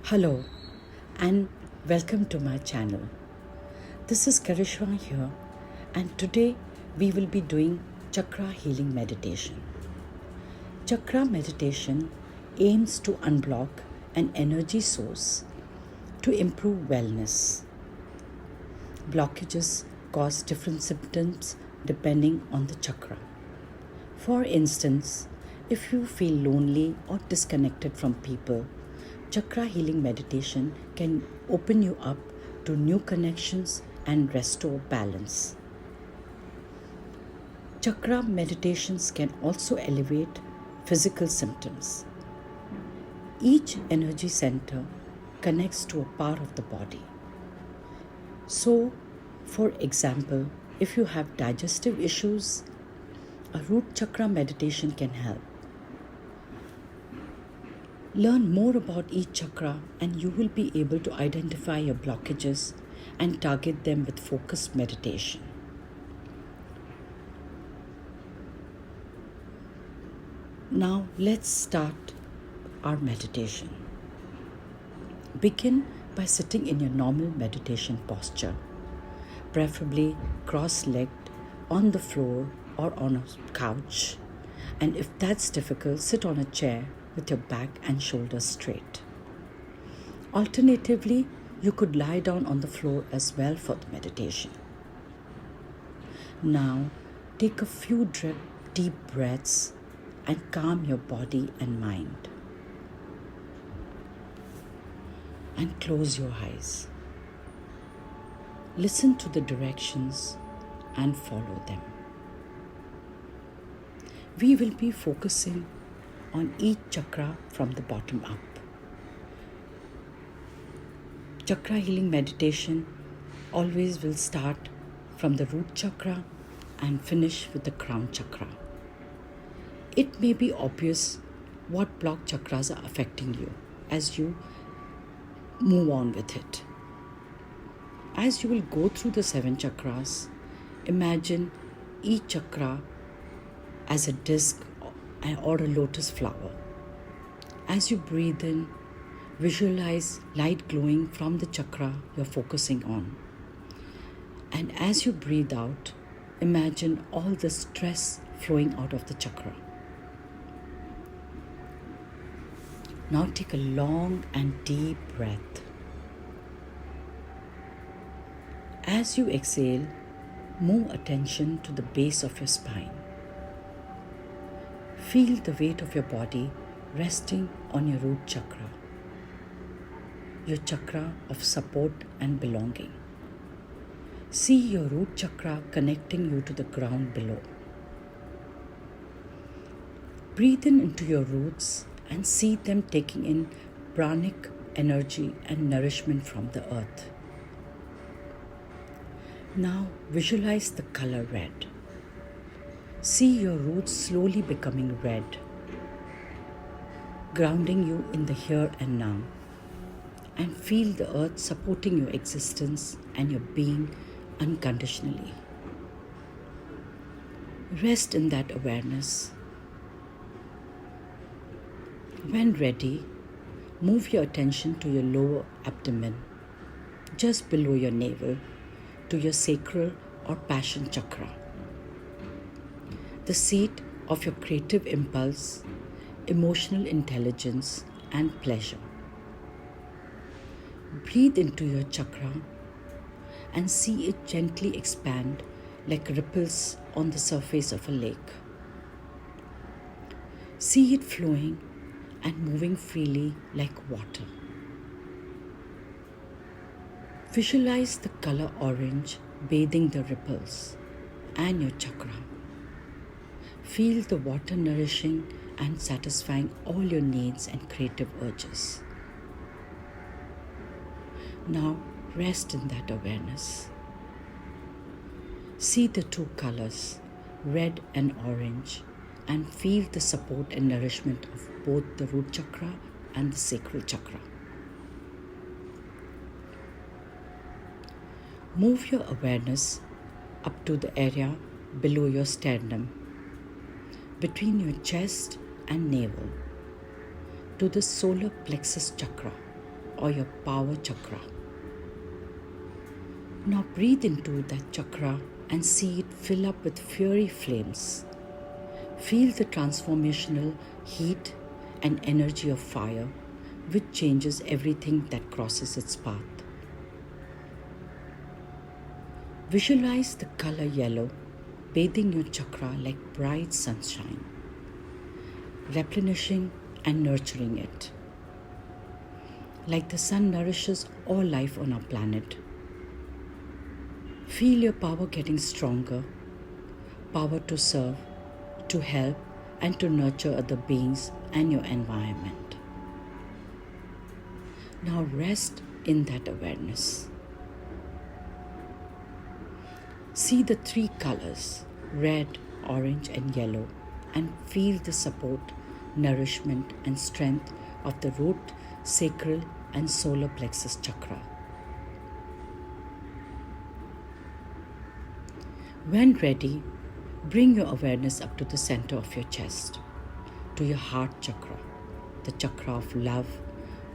Hello and welcome to my channel. This is Karishma here, and today we will be doing Chakra healing meditation. Chakra meditation aims to unblock an energy source to improve wellness. Blockages cause different symptoms depending on the chakra. For instance, if you feel lonely or disconnected from people, Chakra healing meditation can open you up to new connections and restore balance. Chakra meditations can also alleviate physical symptoms. Each energy center connects to a part of the body. So, for example, if you have digestive issues, a root chakra meditation can help. Learn more about each chakra and you will be able to identify your blockages and target them with focused meditation. Now let's start our meditation. Begin by sitting in your normal meditation posture, preferably cross-legged on the floor or on a couch. And if that's difficult, sit on a chair with your back and shoulders straight. Alternatively, you could lie down on the floor as well for the meditation. Now, take a few deep breaths and calm your body and mind. And close your eyes. Listen to the directions and follow them. We will be focusing on each chakra from the bottom up. Chakra healing meditation always will start from the root chakra and finish with the crown chakra. It may be obvious what blocked chakras are affecting you as you move on with it. As you will go through the 7 chakras, imagine each chakra as a disc or a lotus flower. As you breathe in, visualize light glowing from the chakra you're focusing on. And as you breathe out, imagine all the stress flowing out of the chakra. Now take a long and deep breath. As you exhale, move attention to the base of your spine. Feel the weight of your body resting on your root chakra, your chakra of support and belonging. See your root chakra connecting you to the ground below. Breathe in into your roots and see them taking in pranic energy and nourishment from the earth. Now visualize the color red. See your roots slowly becoming red, grounding you in the here and now, and feel the earth supporting your existence and your being unconditionally. Rest in that awareness. When ready, move your attention to your lower abdomen, just below your navel, to your sacral or passion chakra, the seat of your creative impulse, emotional intelligence, and pleasure. Breathe into your chakra and see it gently expand like ripples on the surface of a lake. See it flowing and moving freely like water. Visualize the color orange bathing the ripples and your chakra. Feel the water nourishing and satisfying all your needs and creative urges. Now rest in that awareness. See the 2 colors, red and orange, and feel the support and nourishment of both the root chakra and the sacral chakra. Move your awareness up to the area below your sternum, between your chest and navel, to the solar plexus chakra. or your power chakra. Now breathe into that chakra and see it fill up with fiery flames. Feel the transformational heat and energy of fire, which changes everything that crosses its path. Visualize the color yellow bathing your chakra like bright sunshine, replenishing and nurturing it. Like the sun nourishes all life on our planet. Feel your power getting stronger, power to serve, to help, and to nurture other beings and your environment. Now rest in that awareness. See the three colors, red, orange, and yellow, and feel the support, nourishment, and strength of the root, sacral, and solar plexus chakra. When ready, bring your awareness up to the center of your chest, to your heart chakra, the chakra of love,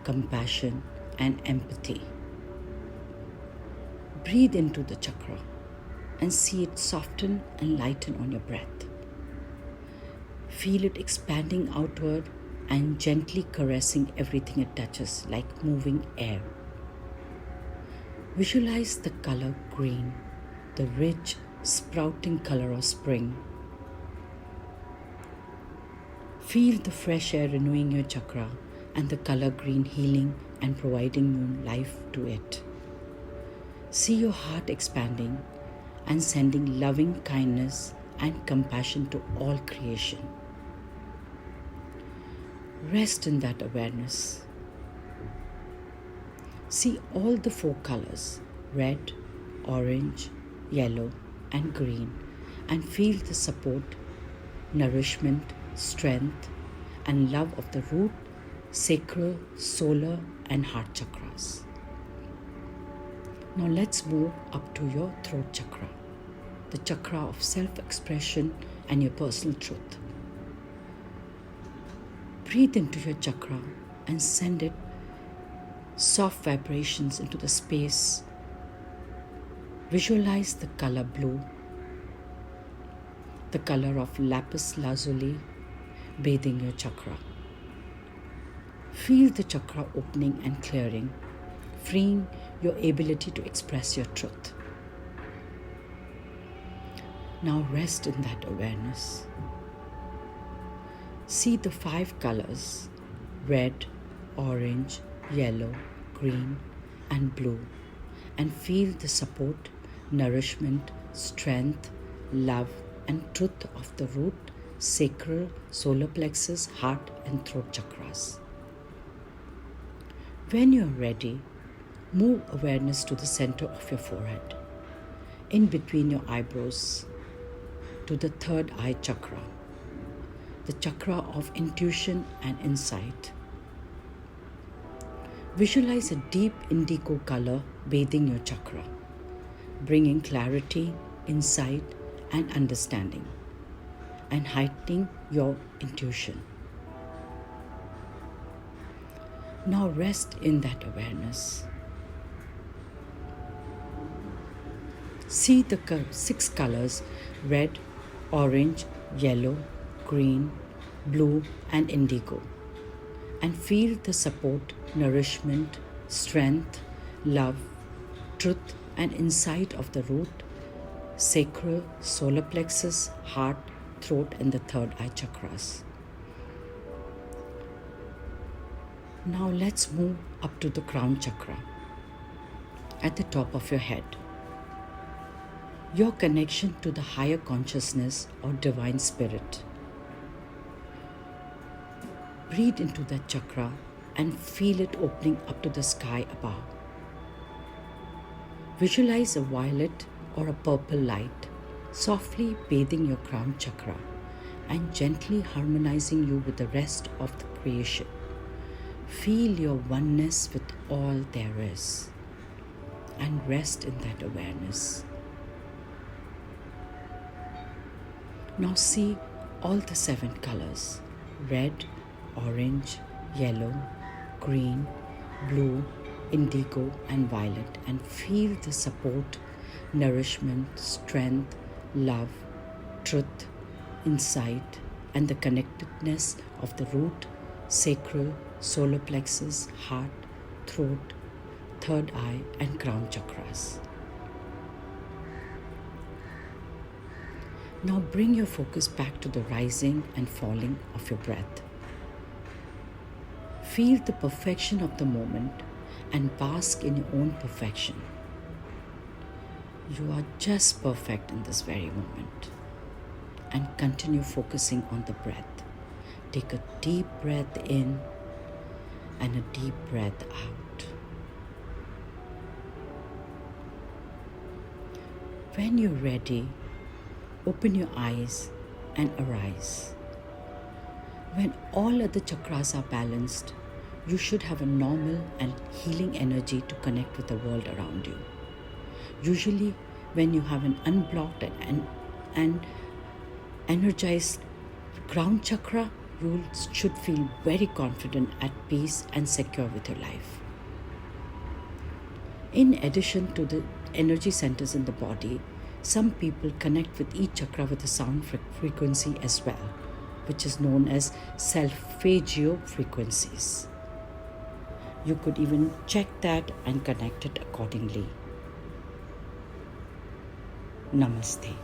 compassion, and empathy. Breathe into the chakra and see it soften and lighten on your breath. Feel it expanding outward and gently caressing everything it touches like moving air. Visualize the color green, the rich, sprouting color of spring. Feel the fresh air renewing your chakra and the color green healing and providing new life to it. See your heart expanding and sending loving kindness and compassion to all creation. Rest in that awareness. See all the four colors, red, orange, yellow, and green, and feel the support, nourishment, strength, and love of the root, sacral, solar, and heart chakras. Now let's move up to your throat chakra, the chakra of self-expression and your personal truth. Breathe into your chakra and send it soft vibrations into the space. Visualize the color blue, the color of lapis lazuli bathing your chakra. Feel the chakra opening and clearing, freeing your ability to express your truth. Now rest in that awareness. See the five colors, red, orange, yellow, green, and blue, and feel the support, nourishment, strength, love, and truth of the root, sacral, solar plexus, heart, and throat chakras. When you're ready, move awareness to the center of your forehead, in between your eyebrows, to the third eye chakra, the chakra of intuition and insight. Visualize a deep indigo color bathing your chakra, bringing clarity, insight, and understanding, and heightening your intuition. Now rest in that awareness. See the six colors, red, orange, yellow, green, blue, and indigo, and feel the support, nourishment, strength, love, truth, and insight of the root, sacral, solar plexus, heart, throat, and the third eye chakras. Now let's move up to the crown chakra, at the top of your head. Your connection to the higher consciousness or divine spirit. Breathe into that chakra and feel it opening up to the sky above. Visualize a violet or a purple light softly bathing your crown chakra and gently harmonizing you with the rest of the creation. Feel your oneness with all there is and rest in that awareness. Now see all the seven colors, red, orange, yellow, green, blue, indigo, and violet, and feel the support, nourishment, strength, love, truth, insight, and the connectedness of the root, sacral, solar plexus, heart, throat, third eye, and crown chakras. Now bring your focus back to the rising and falling of your breath. Feel the perfection of the moment and bask in your own perfection. You are just perfect in this very moment. And continue focusing on the breath. Take a deep breath in and a deep breath out. When you're ready, open your eyes and arise. When all other chakras are balanced, you should have a normal and healing energy to connect with the world around you. Usually, when you have an unblocked and energized crown chakra, you should feel very confident, at peace, and secure with your life. In addition to the energy centers in the body, some people connect with each chakra with a sound frequency as well, which is known as solfeggio frequencies. You could even check that and connect it accordingly. Namaste.